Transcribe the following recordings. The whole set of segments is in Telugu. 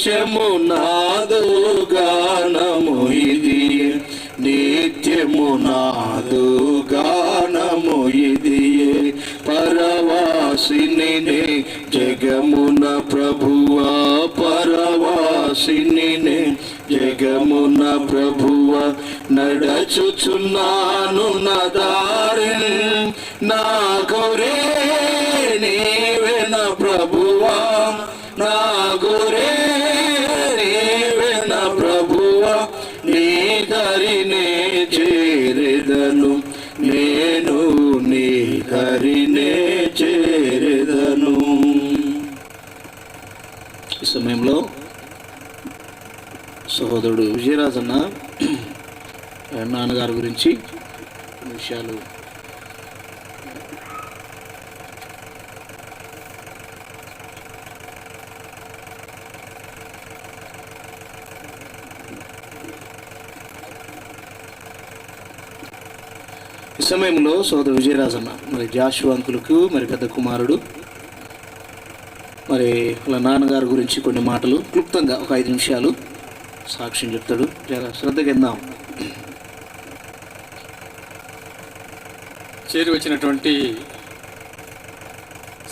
నిత్యము నాదు గానము ఇది, నిత్యము నాదు గానము ఇది. పరవాసిని జగమున ప్రభువా, పరవాసిని జగమున ప్రభువ, నడచుచున్నాను నా దారి, నా గొరే నీవెన ప్రభువా, నా గొరే నీవెన ప్రభువా. నీ దరినే చేరెదను, నేను నీ దరినే చేరెదను. ఈ సమయంలో సహోదరుడు విజయరాజన్న నాన్నగారి గురించి విషయాలు ఈ సమయంలో సోదరు విజయరాజన్న మరి జాషువా అంకులకు మరి పెద్ద కుమారుడు మరి వాళ్ళ నాన్నగారి గురించి కొన్ని మాటలు క్లుప్తంగా ఒక 5 నిమిషాలు సాక్ష్యం చెప్తాడు. చాలా శ్రద్ధగా విందాం. చేరి వచ్చినటువంటి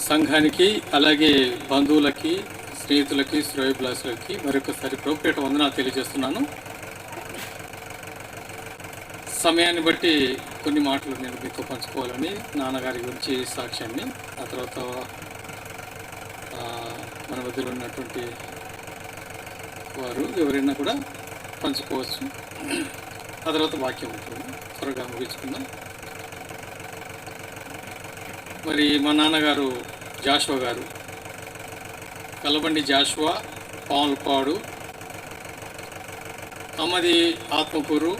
సంఘానికి, అలాగే బంధువులకి, స్నేహితులకి, శ్రేయోభిలాషులకి మరొకసారి ప్రభుపేట వందనాలు తెలియజేస్తున్నాను. సమయాన్ని బట్టి కొన్ని మాటలు నేను మీతో పంచుకోవాలని, నాన్నగారి గురించి సాక్ష్యాన్ని, ఆ తర్వాత మన మధ్యలో ఉన్నటువంటి వారు ఎవరైనా కూడా పంచుకోవచ్చు. ఆ తర్వాత వాక్యం ఉంటుంది. త్వరగా ముగించుకుందాం. మరి మా నాన్నగారు జాషువా గారు, కలబండి జాషువా, పాములపాడు. అమ్మది ఆత్మకూరు,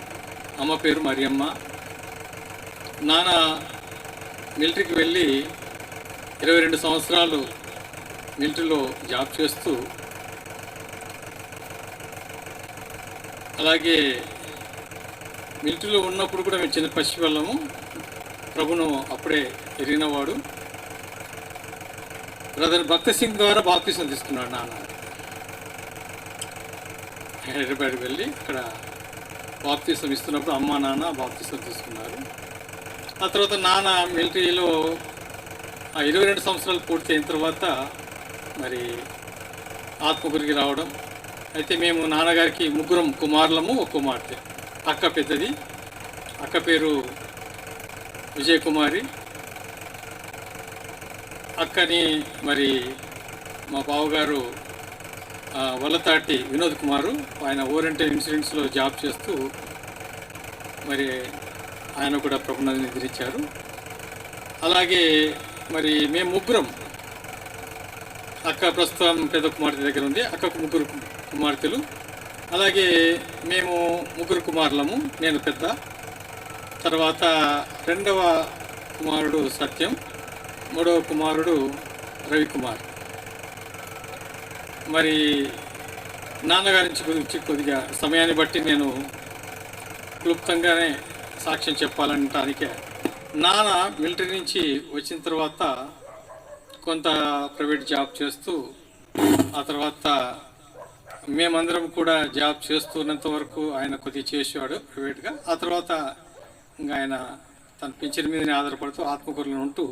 అమ్మ పేరు మరియమ్మ. నాన్న మిలిటరీకి వెళ్ళి 22 సంవత్సరాలు మిలిటరీలో జాబ్ చేస్తూ, అలాగే మిలిటరీలో ఉన్నప్పుడు కూడా మేము చిన్న పసిపిల్లము, ప్రభును అప్పుడే ఎరిగినవాడు. బ్రదర్ భక్త సింగ్ ద్వారా బాప్తిసం తీసుకున్నాడు నాన్న. హైదరాబాద్ వెళ్ళి అక్కడ బాప్తిసం ఇస్తున్నప్పుడు అమ్మ నాన్న బాప్తిసం తీసుకున్నారు. ఆ తర్వాత నాన్న మిలిటరీలో 22 సంవత్సరాలు పూర్తి అయిన తర్వాత మరి ఆత్మకూరికి రావడం. అయితే మేము నాన్నగారికి 3 కుమారులము, 1 కుమార్తె. అక్క పెద్దది, అక్క పేరు విజయకుమారి. అక్కని మరి మా బావగారు వల్లతాటి వినోద్ కుమారు, ఆయన ఓరియంటల్ ఇన్సూరెన్స్లో జాబ్ చేస్తూ మరి ఆయన కూడా ప్రభుత్వాన్ని నిద్రించారు. అలాగే మరి మేము 3, అక్క ప్రస్తుతం పెద్ద కుమార్తె దగ్గర ఉంది, అక్కకు 3 కుమార్తెలు. అలాగే మేము 3 కుమారులము, నేను పెద్ద. తర్వాత 2వ కుమారుడు సత్యం, 3వ కుమారుడు రవికుమార్. మరి నాన్నగారి నుంచి కొద్దిగా సమయాన్ని బట్టి నేను క్లుప్తంగానే సాక్ష్యం చెప్పాలంటానికే. నాన్న మిలిటరీ నుంచి వచ్చిన తర్వాత కొంత ప్రైవేట్ జాబ్ చేస్తూ, ఆ తర్వాత మేమందరం కూడా జాబ్ చేస్తున్నంత వరకు ఆయన కొద్దిగా చేసేవాడు ప్రైవేట్గా. ఆ తర్వాత ఇంకా ఆయన తన పింఛన్ మీదనే ఆధారపడుతూ ఆత్మకూరులో ఉంటూ,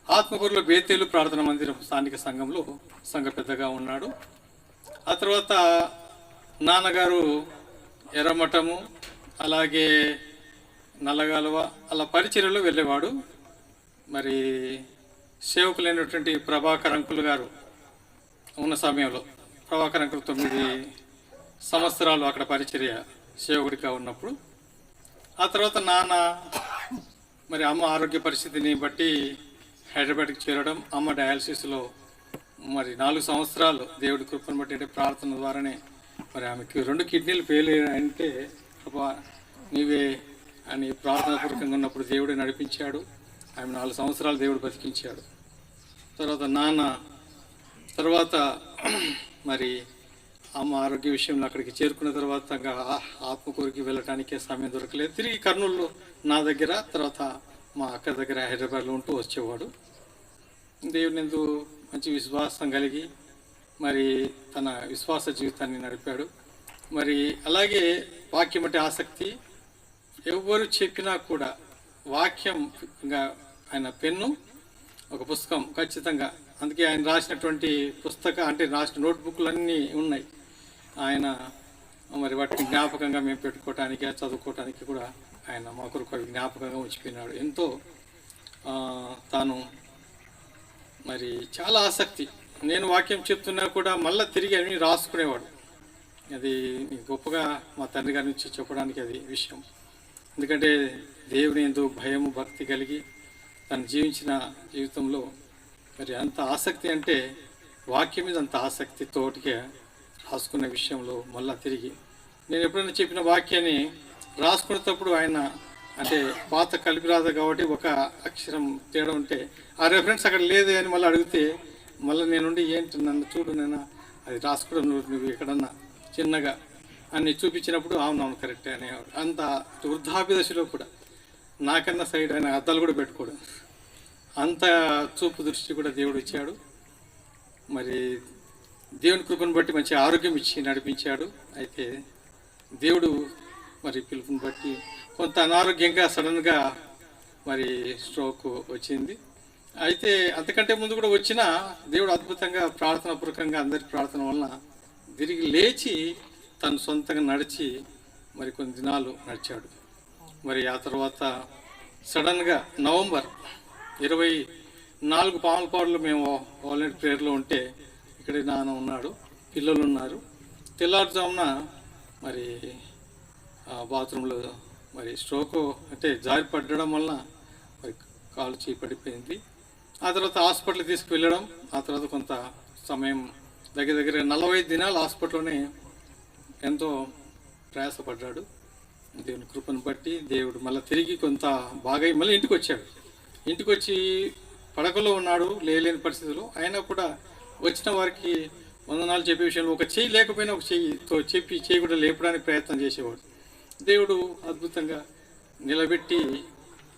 ఆత్మకూరులో బేతేలు ప్రార్థన మందిరం స్థానిక సంఘంలో సంఘ పెద్దగా ఉన్నాడు. ఆ తర్వాత నాన్నగారు ఎర్రమఠము, అలాగే నల్లగాలువ అలా పరిచర్యలో వెళ్ళేవాడు. మరి సేవకులైనటువంటి ప్రభాకర్ అంకుల్ గారు ఉన్న సమయంలో, ప్రభాకర్ అంకుల్ 9 సంవత్సరాలు అక్కడ పరిచర్య సేవకుడిగా ఉన్నప్పుడు, ఆ తర్వాత నాన్న మరి అమ్మ ఆరోగ్య పరిస్థితిని బట్టి హైదరాబాద్కి చేరడం, అమ్మ డయాలసిస్లో మరి 4 సంవత్సరాలు దేవుడి కృపను బట్టి అంటే ప్రార్థన ద్వారానే మరి ఆమెకి 2 కిడ్నీలు ఫెయిల్ అంటే ప్రభా నీవే అని ప్రార్థనాపూర్వకంగా ఉన్నప్పుడు దేవుడే నడిపించాడు. ఆమె 4 సంవత్సరాలు దేవుడు బతికించాడు. తర్వాత మరి అమ్మ ఆరోగ్య విషయంలో అక్కడికి చేరుకున్న తర్వాత ఆత్మకూరికి వెళ్ళటానికే సమయం దొరకలేదు. తిరిగి కర్నూలు నా దగ్గర, తర్వాత మా అక్క దగ్గర హైదరాబాద్లో ఉంటూ వచ్చేవాడు. దేవుని ఎందు మంచి విశ్వాసం కలిగి మరి తన విశ్వాస జీవితాన్ని నడిపాడు. మరి అలాగే వాక్యం అంటే ఆసక్తి. ఎవరు చెప్పినా కూడా వాక్యంగా ఆయన పెన్ను, ఒక పుస్తకం ఖచ్చితంగా. అందుకే ఆయన రాసినటువంటి అంటే రాసిన నోట్బుక్లన్నీ ఉన్నాయి. ఆయన మరి వాటిని జ్ఞాపకంగా మేము పెట్టుకోవటానికి, చదువుకోవటానికి కూడా ఆయన మా కొరకు అవి జ్ఞాపకంగా ఉంచిపోయినాడు. ఎంతో తాను మరి చాలా ఆసక్తి. నేను వాక్యం చెప్తున్నా కూడా మళ్ళీ తిరిగి అన్ని రాసుకునేవాడు. అది గొప్పగా మా తండ్రి గారి నుంచి చెప్పడానికి అది విషయం. ఎందుకంటే దేవుని యందు భయము, భక్తి కలిగి తను జీవించిన జీవితంలో మరి అంత ఆసక్తి, అంటే వాక్యం మీద అంత ఆసక్తితోటిగా రాసుకున్న విషయంలో మళ్ళీ తిరిగి నేను ఎప్పుడైనా చెప్పిన వాక్యాన్ని రాసుకునేటప్పుడు ఆయన అంటే పాత కలిపి రాదు కాబట్టి ఒక అక్షరం తేడా ఉంటే ఆ రెఫరెన్స్ అక్కడ లేదు అని మళ్ళీ అడిగితే మళ్ళీ నేనుండి ఏంటి నన్ను చూడు, నేను అది రాసుకోవడం నువ్వు ఎక్కడన్నా చిన్నగా అన్ని చూపించినప్పుడు అవునవును కరెక్టే అనేవాడు. అంత వృద్ధాప్య దశలో కూడా నాకన్నా సైడ్ ఆయన అద్దాలు కూడా పెట్టుకోవడం, అంత చూపు దృష్టి కూడా దేవుడు ఇచ్చాడు. మరి దేవుని కృపను బట్టి మంచి ఆరోగ్యం ఇచ్చి నడిపించాడు. అయితే దేవుడు మరి పిలుపుని బట్టి కొంత అనారోగ్యంగా సడన్గా మరి స్ట్రోక్ వచ్చింది. అయితే అంతకంటే ముందు కూడా వచ్చినా దేవుడు అద్భుతంగా ప్రార్థనాపూర్వకంగా అందరి ప్రార్థన వలన తిరిగి లేచి తను సొంతంగా నడిచి మరి కొన్ని దినాలు నడిచాడు. మరి ఆ తర్వాత సడన్గా నవంబర్ 24 పాములపాడులో మేము వాలంటీర్ ప్రేయర్లో ఉంటే ఇక్కడే నాన్న ఉన్నాడు, పిల్లలు ఉన్నారు. తెల్లారుజామున మరి బాత్రూంలో మరి స్ట్రోక్ అంటే జారి పడడం వలన మరి కాలు చేయి పడిపోయింది. ఆ తర్వాత హాస్పిటల్కి తీసుకువెళ్ళడం, ఆ తర్వాత కొంత సమయం దగ్గర 45 దినాలు హాస్పిటల్లోనే ఎంతో ప్రయాసపడ్డాడు. దేవుని కృపను బట్టి దేవుడు మళ్ళీ తిరిగి కొంత బాగా మళ్ళీ ఇంటికి వచ్చాడు. ఇంటికి వచ్చి పడకలో ఉన్నాడు, లేలేని పరిస్థితుల్లో. అయినా కూడా వచ్చిన వారికి వందనాలు చెప్పే విషయంలో ఒక చేయి లేకపోయినా ఒక చేయితో చెప్పి చేయి కూడా లేపడానికి ప్రయత్నం చేసేవాడు. దేవుడు అద్భుతంగా నిలబెట్టి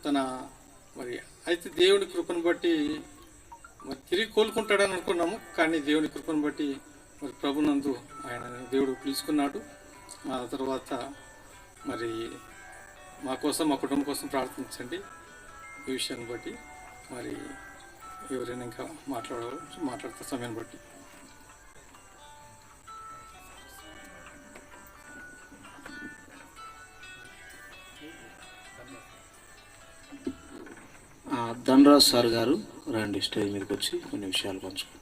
తన మరి అయితే దేవుని కృపను బట్టి మరి తిరిగి కోలుకుంటాడని అనుకున్నాము. కానీ దేవుని కృపను బట్టి మరి ప్రభునందు ఆయన దేవుడు పిలుచుకున్నాడు. ఆ తర్వాత మరి మా కోసం, మా కుటుంబం కోసం ప్రార్థించండి. ఈ విషయాన్ని బట్టి మరి ఎవరైనా ఇంకా మాట్లాడతా సమయాన్ని బట్టి. ధనరాజ్ సార్ గారు రండి, స్టేజ్ మీదకి వచ్చి కొన్ని విషయాలు పంచుకోండి.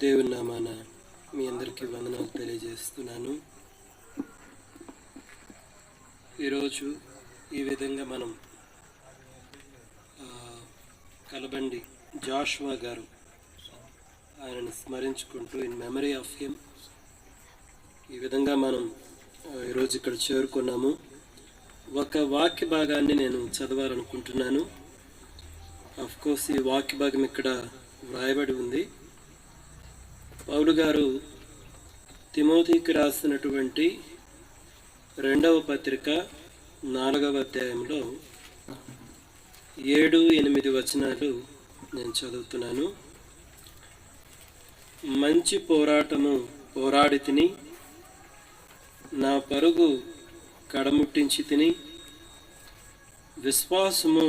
దేవుని నామాన మీ అందరికీ వందనాలు తెలియజేస్తున్నాను. ఈరోజు ఈ విధంగా మనం కలబండి జాషువా గారు ఆయనను స్మరించుకుంటూ ఇన్ మెమరీ ఆఫ్ హిమ్ ఈ విధంగా మనం ఈరోజు ఇక్కడ చేరుకున్నాము. ఒక వాక్య భాగాన్ని నేను చదవాలనుకుంటున్నాను. కోర్స్ ఈ వాక్య భాగం ఇక్కడ వ్రాయబడి ఉంది. పౌలు గారు తిమోతికి రాసినటువంటి 2వ పత్రిక 4వ అధ్యాయంలో 7-8 వచనాలు నేను చదువుతున్నాను. మంచి పోరాటము పోరాడి తిని, నా పరుగు కడముట్టించి తిని, విశ్వాసము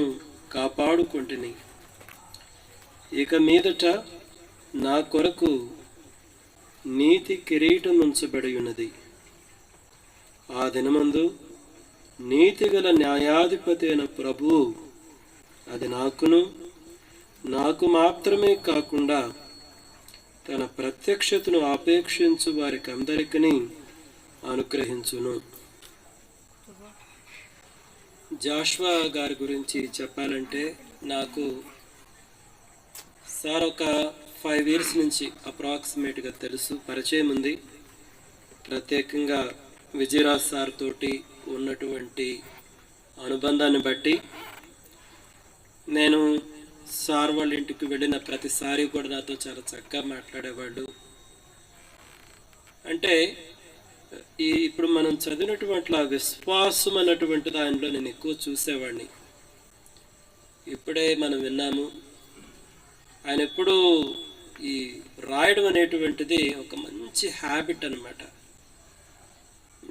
కాపాడుకొంటిని. ఇక మీదట నా కొరకు నీతి కిరీటం ఉంచబడి ఉన్నది. ఆ దినమందు నీతిగల న్యాయాధిపతి అయిన ప్రభువు అది నాకు మాత్రమే కాకుండా తన ప్రత్యక్షతను ఆపేక్షించు వారికి అందరికీ అనుగ్రహించును. జాషువా గారి గురించి చెప్పాలంటే నాకు సార్ ఒక 5 years నుంచి అప్రాక్సిమేట్గా తెలుసు, పరిచయం ఉంది. ప్రత్యేకంగా విజయరాజ్ సార్ తోటి ఉన్నటువంటి అనుబంధాన్ని బట్టి నేను సార్ వాళ్ళ ఇంటికి వెళ్ళిన ప్రతిసారి కూడా నాతో చాలా చక్కగా మాట్లాడేవాళ్ళు. అంటే ఇప్పుడు మనం చదివినటువంటి ఆ విశ్వాసం అన్నటువంటి దానిలో నేను ఎక్కువ చూసేవాడిని. ఇప్పుడే మనం విన్నాము, ఆయన ఎప్పుడూ ఈ రాయడం అనేటువంటిది ఒక మంచి హ్యాబిట్ అన్నమాట.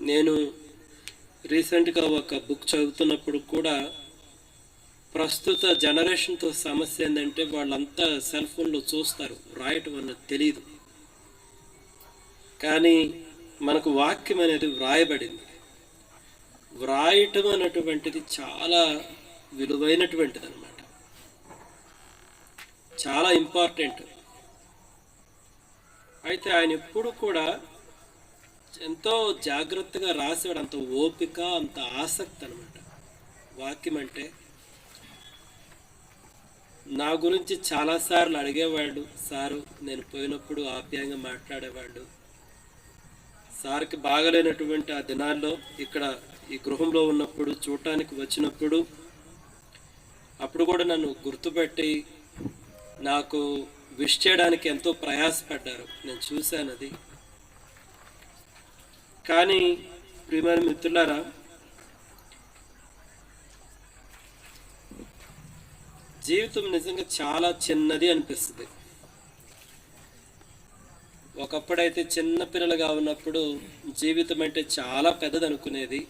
నేను రీసెంట్గా ఒక బుక్ చదువుతున్నప్పుడు కూడా ప్రస్తుత జనరేషన్తో సమస్య ఏంటంటే వాళ్ళంతా సెల్ ఫోన్లో చూస్తారు, రాయటం అన్నది తెలియదు. కానీ మనకు వాక్యం అనేది వ్రాయబడింది. వ్రాయటం అన్నటువంటిది చాలా విలువైనటువంటిది అనమాట, చాలా ఇంపార్టెంట్. అయితే ఆయన ఎప్పుడు కూడా ఎంతో జాగ్రత్తగా రాసేవాడు, అంత ఓపిక, అంత ఆసక్తి అనమాట. వాక్యం అంటే నా గురించి చాలాసార్లు అడిగేవాళ్ళు సారు, నేను పోయినప్పుడు ఆప్యాయంగా మాట్లాడేవాళ్ళు. సార్కి బాగలేనటువంటి ఆ దినాల్లో ఇక్కడ ఈ గృహంలో ఉన్నప్పుడు చూడటానికి వచ్చినప్పుడు అప్పుడు కూడా నన్ను గుర్తుపెట్టి నాకు విష్ చేయడానికి ఎంతో ప్రయాసపడ్డారు, నేను చూశాను అది. కానీ ప్రియమైన మిత్రులారా, జీవితం నిజంగా చాలా చిన్నది అనిపిస్తుంది. ఒకప్పుడైతే చిన్న పిల్లలుగా ఉన్నప్పుడు జీవితం అంటే చాలా పెద్దది అనుకునేది,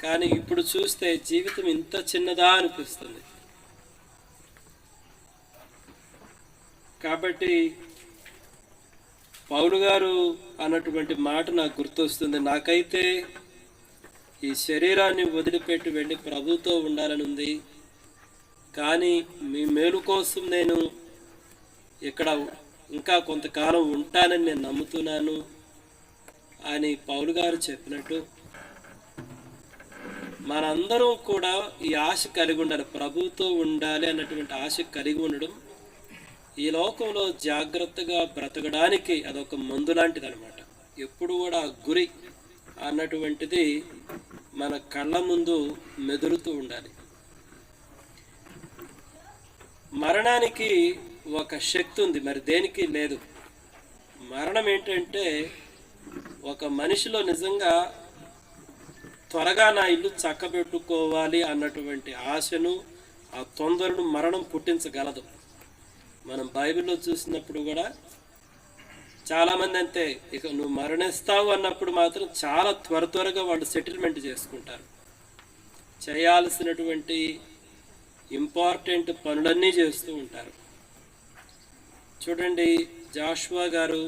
కానీ ఇప్పుడు చూస్తే జీవితం ఇంత చిన్నదా అనిపిస్తుంది. కాబట్టి పౌలు గారు అన్నటువంటి మాట నాకు గుర్తొస్తుంది. నాకైతే ఈ శరీరాన్ని వదిలిపెట్టి వెళ్ళి ప్రభుతో ఉండాలని ఉంది, కానీ మీ మేలు కోసం నేను ఇక్కడ ఇంకా కొంతకాలం ఉంటానని నేను నమ్ముతున్నాను అని పౌలు గారు చెప్పినట్టు మనందరం కూడా ఈ ఆశ కలిగి ఉండాలి, ప్రభుతో ఉండాలి అన్నటువంటి ఆశ కలిగి ఉండడం ఈ లోకంలో జాగ్రత్తగా బ్రతకడానికి అదొక మందు లాంటిది అనమాట. ఎప్పుడు కూడా గురి అన్నటువంటిది మన కళ్ళ ముందు మెదులుతూ ఉండాలి. మరణానికి ఒక శక్తి ఉంది, మరి దేనికి లేదు. మరణం ఏంటంటే ఒక మనిషిలో నిజంగా త్వరగా నా ఇల్లు చక్కబెట్టుకోవాలి అన్నటువంటి ఆశను, ఆ తొందరను మరణం పుట్టించగలదు. మనం బైబిల్లో చూసినప్పుడు కూడా చాలామంది అంతే, ఇక నువ్వు మరణిస్తావు అన్నప్పుడు మాత్రం చాలా త్వరగా వాళ్ళు సెటిల్మెంట్ చేసుకుంటారు. చేయాల్సినటువంటి ఇంపార్టెంట్ పనులన్నీ చేస్తూ ఉంటారు. చూడండి, జాషువా గారు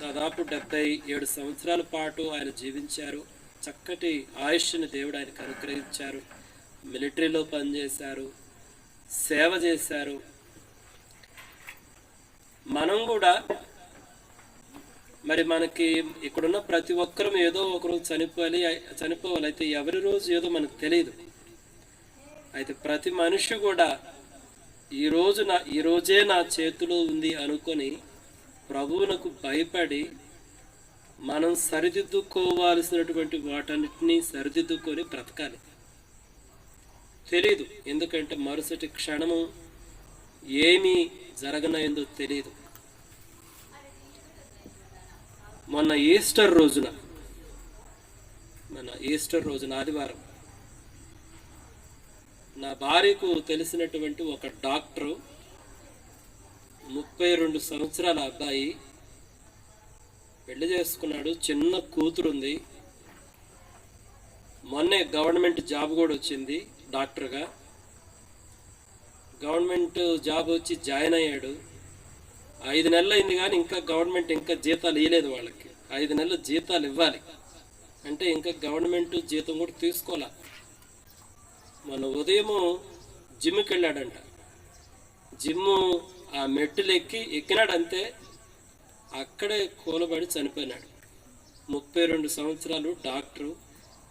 దాదాపు 77 సంవత్సరాల పాటు ఆయన జీవించారు. చక్కటి ఆయుష్ని దేవుడు ఆయనకు అనుగ్రహించారు. మిలిటరీలో పనిచేశారు, సేవ చేశారు. మనం కూడా మరి మనకి ఇక్కడున్న ప్రతి ఒక్కరం ఏదో ఒకరోజు చనిపోవాలి. అయితే ఎవరి రోజు ఏదో మనకు తెలియదు. అయితే ప్రతి మనిషి కూడా ఈ రోజే నా చేతిలో ఉంది అనుకొని ప్రభువునకు భయపడి మనం సరిదిద్దుకోవాల్సినటువంటి వాటన్నిటినీ సరిదిద్దుకొని బ్రతకాలి. తెలీదు, ఎందుకంటే మరుసటి క్షణము ఏమీ జరగనైందో తెలియదు. మొన్న ఈస్టర్ రోజున ఆదివారం నా భార్యకు తెలిసినటువంటి ఒక డాక్టరు, 32 సంవత్సరాల అబ్బాయి, పెళ్లి చేసుకున్నాడు, చిన్న కూతురుంది. మొన్నే గవర్నమెంట్ జాబ్ కూడా వచ్చింది డాక్టర్గా. గవర్నమెంట్ జాబ్ వచ్చి జాయిన్ అయ్యాడు. 5 నెలలు అయింది కానీ ఇంకా గవర్నమెంట్ ఇంకా జీతాలు ఇవ్వలేదు వాళ్ళకి. 5 నెలలు జీతాలు ఇవ్వాలి అంటే ఇంకా గవర్నమెంట్ జీతం కూడా తీసుకోవాలి. మన ఉదయము జిమ్కి వెళ్ళాడంట. జిమ్ము ఆ మెట్టులు ఎక్కినాడంతే, అక్కడే కూలబడి చనిపోయినాడు. 32 సంవత్సరాలు డాక్టరు.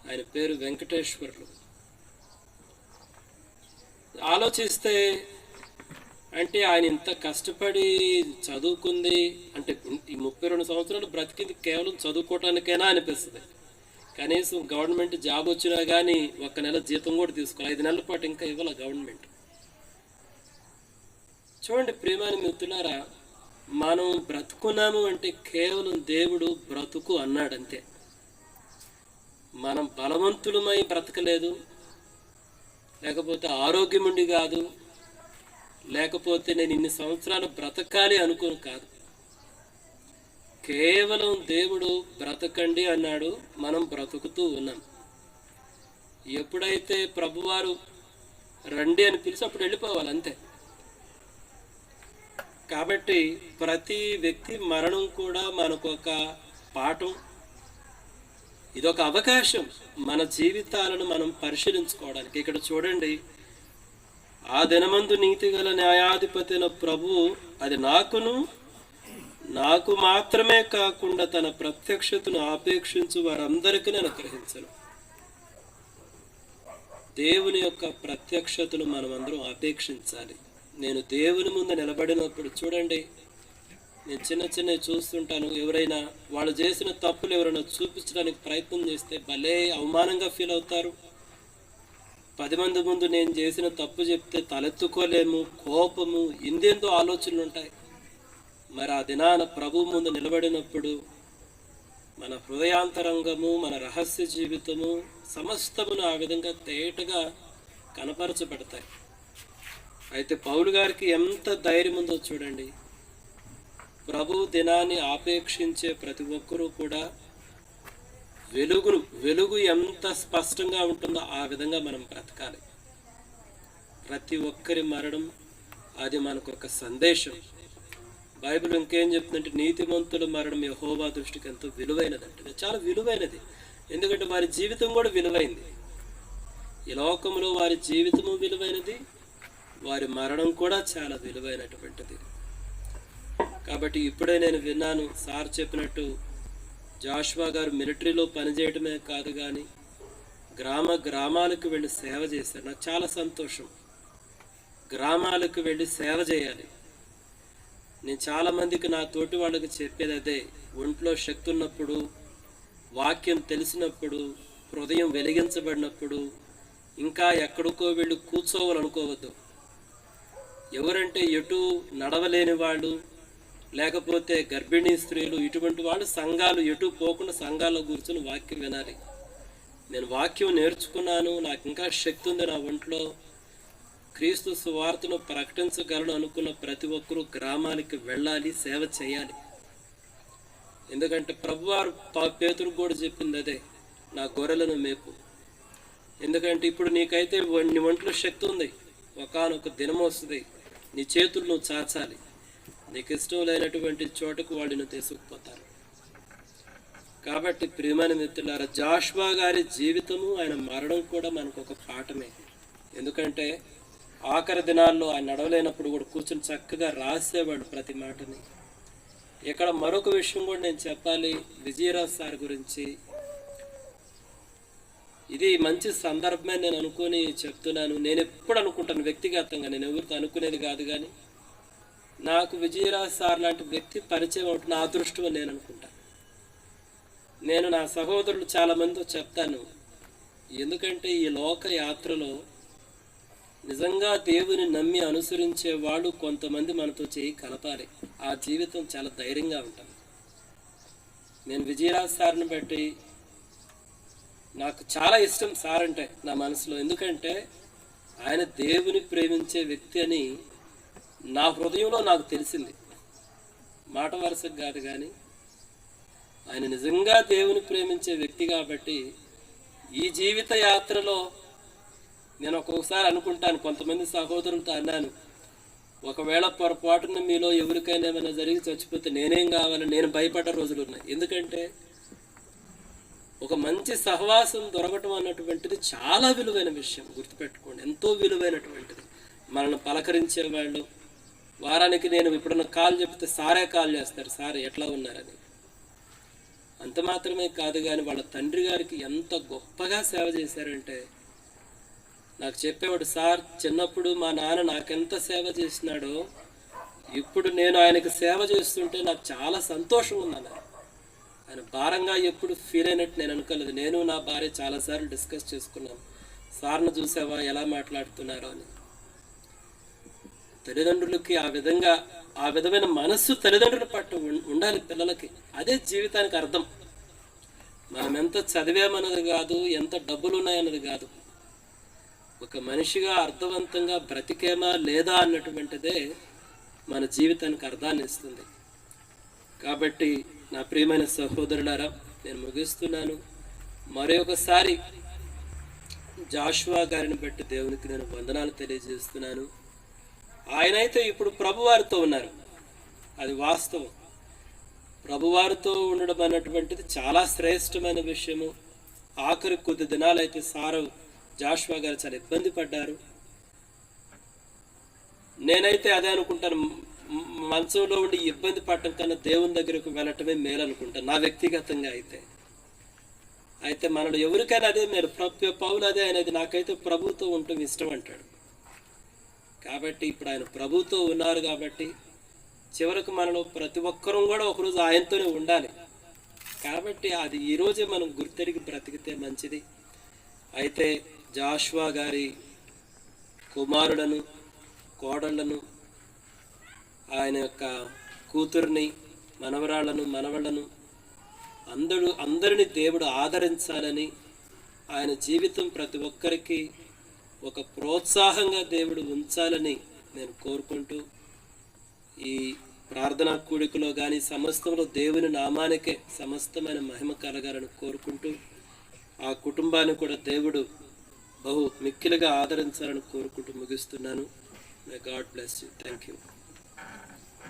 ఆయన పేరు వెంకటేశ్వర్లు. ఆలోచిస్తే అంటే ఆయన ఇంత కష్టపడి చదువుకుంది అంటే ఈ 32 సంవత్సరాలు బ్రతికింది కేవలం చదువుకోవటానికైనా అనిపిస్తుంది. కనీసం గవర్నమెంట్ జాబ్ వచ్చినా కానీ 1 నెల జీతం కూడా తీసుకోవాలి. 5 నెలల పాటు ఇంకా ఇవ్వాలి గవర్నమెంట్. చూడండి ప్రియమైన మిత్రులారా, మనం బ్రతుకున్నాము అంటే కేవలం దేవుడు బ్రతుకు అన్నాడంతే. మనం బలవంతులమై బ్రతకలేదు, లేకపోతే ఆరోగ్యముండి కాదు, లేకపోతే నేను ఇన్ని సంవత్సరాలు బ్రతకాలి అనుకోను కాదు. కేవలం దేవుడు బ్రతకండి అన్నాడు, మనం బ్రతుకుతూ ఉన్నాం. ఎప్పుడైతే ప్రభువారు రండి అని పిలిచి అప్పుడు వెళ్ళిపోవాలి అంతే. కాబట్టి ప్రతి వ్యక్తి మరణం కూడా మనకు ఒక పాఠం, ఇదొక అవకాశం మన జీవితాలను మనం పరిశీలించుకోవడానికి. ఇక్కడ చూడండి, ఆ దినమందు నీతిగల న్యాయాధిపతి అయిన ప్రభువు అది నాకు మాత్రమే కాకుండా తన ప్రత్యక్షతను ఆపేక్షించు వారందరికీ అనుగ్రహించను. దేవుని యొక్క ప్రత్యక్షతను మనమందరం ఆపేక్షించాలి. నేను దేవుని ముందు నిలబడినప్పుడు చూడండి, నేను చిన్న చూస్తుంటాను. ఎవరైనా వాళ్ళు చేసిన తప్పులు ఎవరైనా చూపించడానికి ప్రయత్నం చేస్తే భలే అవమానంగా ఫీల్ అవుతారు. 10 మంది ముందు నేను చేసిన తప్పు చెప్తే తలెత్తుకోలేము, కోపము, ఇందెందో ఆలోచనలు ఉంటాయి. మరి ఆ దినాన ప్రభు ముందు నిలబడినప్పుడు మన హృదయాంతరంగము, మన రహస్య జీవితము సమస్తమును ఆ విధంగా తేటగా కనపరచబడతాయి. అయితే పౌలు గారికి ఎంత ధైర్యం ఉందో చూడండి. ప్రభు దినాన్ని ఆపేక్షించే ప్రతి ఒక్కరూ కూడా వెలుగు ఎంత స్పష్టంగా ఉంటుందో ఆ విధంగా మనం బ్రతకాలి. ప్రతి ఒక్కరి మరణం అది మనకు ఒక సందేశం. బైబిల్ ఇంకేం చెప్తుందంటే, నీతిమంతుల మరణం యెహోవా దృష్టికి ఎంతో విలువైనది అంటే. చాలా విలువైనది, ఎందుకంటే వారి జీవితం కూడా విలువైంది. ఈ లోకంలో వారి జీవితము విలువైనది, వారి మరణం కూడా చాలా విలువైనటువంటిది. కాబట్టి ఇప్పుడే నేను విన్నాను, సార్ చెప్పినట్టు జాషువా గారు మిలిటరీలో పనిచేయటమే కాదు కానీ గ్రామాలకు వెళ్ళి సేవ చేశారు. నాకు చాలా సంతోషం. గ్రామాలకు వెళ్ళి సేవ చేయాలి. నేను చాలామందికి, నా తోటి వాళ్ళకి చెప్పేది అదే. ఒంట్లో శక్తి ఉన్నప్పుడు, వాక్యం తెలిసినప్పుడు, హృదయం వెలిగించబడినప్పుడు ఇంకా ఎక్కడికో వెళ్ళి కూర్చోవాలనుకోవద్దు. ఎవరంటే ఎటు నడవలేని వాళ్ళు, లేకపోతే గర్భిణీ స్త్రీలు, ఇటువంటి వాళ్ళు సంఘాలు ఎటు పోకుండా సంఘాల్లో కూర్చొని వాక్యం వినాలి. నేను వాక్యం నేర్చుకున్నాను, నాకు ఇంకా శక్తి ఉంది నా ఒంట్లో, క్రీస్తు సువార్తను ప్రకటించగలను అనుకున్న ప్రతి ఒక్కరూ గ్రామాలకి వెళ్ళాలి, సేవ చేయాలి. ఎందుకంటే ప్రభువారు పేతురుకు కూడా చెప్పింది అదే, నా గొర్రెలను మేపు. ఎందుకంటే ఇప్పుడు నీకైతే నీ ఒంట్లో శక్తి ఉంది, ఒకానొక దినం వస్తుంది, నీ చేతులు నువ్వు చాచాలి. నీకు ఇష్టం లేనటువంటి చోటుకు వాళ్ళు తీసుకుపోతారు. కాబట్టి ప్రియమైన మిత్రులారా, జాషువా గారి జీవితము, ఆయన మరణం కూడా మనకు ఒక పాఠమే. ఎందుకంటే ఆఖరి దినాల్లో ఆయన నడవలేనప్పుడు కూడా కూర్చొని చక్కగా రాసేవాడు ప్రతి మాటని. ఇక్కడ మరొక విషయం కూడా నేను చెప్పాలి విజయరాజ్ సార్ గురించి. ఇది మంచి సందర్భమే నేను అనుకొని చెప్తున్నాను. నేను ఎప్పుడు అనుకుంటాను వ్యక్తిగతంగా, నేను ఎవరితో అనుకునేది కాదు, కానీ నాకు విజయరాజ్ సార్ లాంటి వ్యక్తి పరిచయం అవుతుంది, నా అదృష్టం అని నేను అనుకుంటాను. నేను నా సహోదరులు చాలామందితో చెప్తాను. ఎందుకంటే ఈ లోక యాత్రలో నిజంగా దేవుని నమ్మి అనుసరించే వాళ్ళు కొంతమంది మనతో చేయి కలపాలి. ఆ జీవితం చాలా ధైర్యంగా ఉంటుంది. నేను విజయరాజ్ సార్ని బట్టి నాకు చాలా ఇష్టం సార్ అంటే నా మనసులో. ఎందుకంటే ఆయన దేవుని ప్రేమించే వ్యక్తి అని నా హృదయంలో నాకు తెలిసింది. మాట వరుసకు కాదు కానీ ఆయన నిజంగా దేవుని ప్రేమించే వ్యక్తి. కాబట్టి ఈ జీవిత యాత్రలో నేను ఒక్కొక్కసారి అనుకుంటాను, కొంతమంది సహోదరులతో అన్నాను, ఒకవేళ పొరపాటున మీలో ఎవరికైనా ఏమైనా జరిగి చచ్చిపోతే నేనేం కావాలి, నేను భయపడ్డ రోజులు ఉన్నాయి. ఎందుకంటే ఒక మంచి సహవాసం దొరకటం అన్నటువంటిది చాలా విలువైన విషయం, గుర్తుపెట్టుకోండి, ఎంతో విలువైనటువంటిది. మనల్ని పలకరించే వాళ్ళు, వారానికి నేను ఎప్పుడన్నా కాల్ చెప్తే సారే కాల్ చేస్తారు, సార్ ఎట్లా ఉన్నారని. అంత మాత్రమే కాదు కానీ వాళ్ళ తండ్రి గారికి ఎంత గొప్పగా సేవ చేశారంటే నాకు చెప్పేవాడు, సార్ చిన్నప్పుడు మా నాన్న నాకెంత సేవ చేసినాడో ఇప్పుడు నేను ఆయనకి సేవ చేస్తుంటే నాకు చాలా సంతోషం ఉందన్న. ఆయన భారంగా ఎప్పుడు ఫీల్ అయినట్టు నేను అనుకోలేదు. నేను నా భార్య చాలాసార్లు డిస్కస్ చేసుకున్నాను, సార్ను చూసావా ఎలా మాట్లాడుతున్నారో అని. తల్లిదండ్రులకి ఆ విధమైన మనస్సు తల్లిదండ్రుల పట్ల ఉండాలి పిల్లలకి. అదే జీవితానికి అర్థం. మనం ఎంత చదివామన్నది కాదు, ఎంత డబ్బులు ఉన్నాయన్నది కాదు, ఒక మనిషిగా అర్థవంతంగా బ్రతికేమా లేదా అన్నటువంటిదే మన జీవితానికి అర్థాన్ని ఇస్తుంది. కాబట్టి నా ప్రియమైన సహోదరులారా, నేను ముగిస్తున్నాను. మరొకసారి జాషువా గారిని బట్టి దేవునికి నేను వందనాలు తెలియజేస్తున్నాను. ఆయనైతే ఇప్పుడు ప్రభువారితో ఉన్నారు, అది వాస్తవం. ప్రభువారితో ఉండడం అన్నటువంటిది చాలా శ్రేష్టమైన విషయము. ఆఖరి కొద్ది దినాలైతే జాషువా గారు చాలా ఇబ్బంది పడ్డారు. నేనైతే అదే అనుకుంటాను, మంచంలో ఉండి ఇబ్బంది పడటం కన్నా దేవుని దగ్గరకు వెళ్ళటమే మేలు అనుకుంటాను నా వ్యక్తిగతంగా. అయితే మనలో ఎవరికైనా అదే మేలు. పౌలు అదే అనేది, నాకైతే ప్రభుతో ఉండటం ఇష్టం అంటాడు. కాబట్టి ఇప్పుడు ఆయన ప్రభుతో ఉన్నారు కాబట్టి చివరకు మనలో ప్రతి ఒక్కరూ కూడా ఒకరోజు ఆయనతోనే ఉండాలి. కాబట్టి అది ఈరోజే మనం గుర్తెరిగి బ్రతికితే మంచిది. అయితే జాషువా గారి కుమారులను, కోడళ్లను, ఆయన యొక్క కూతుర్ని, మనవరాళ్లను, మనవళ్లను అందరినీ దేవుడు ఆదరించాలని, ఆయన జీవితం ప్రతి ఒక్కరికి ఒక ప్రోత్సాహంగా దేవుడు ఉంచాలని నేను కోరుకుంటూ, ఈ ప్రార్థనా కూడికలో కానీ సమస్తంలో దేవుని నామానికే సమస్తమైన మహిమ కలగాలని కోరుకుంటూ, ఆ కుటుంబాన్ని కూడా దేవుడు మిక్కిలిగా ఆదరించాలని కోరుకుంటూ ముగిస్తున్నాను. May God bless you. Thank you.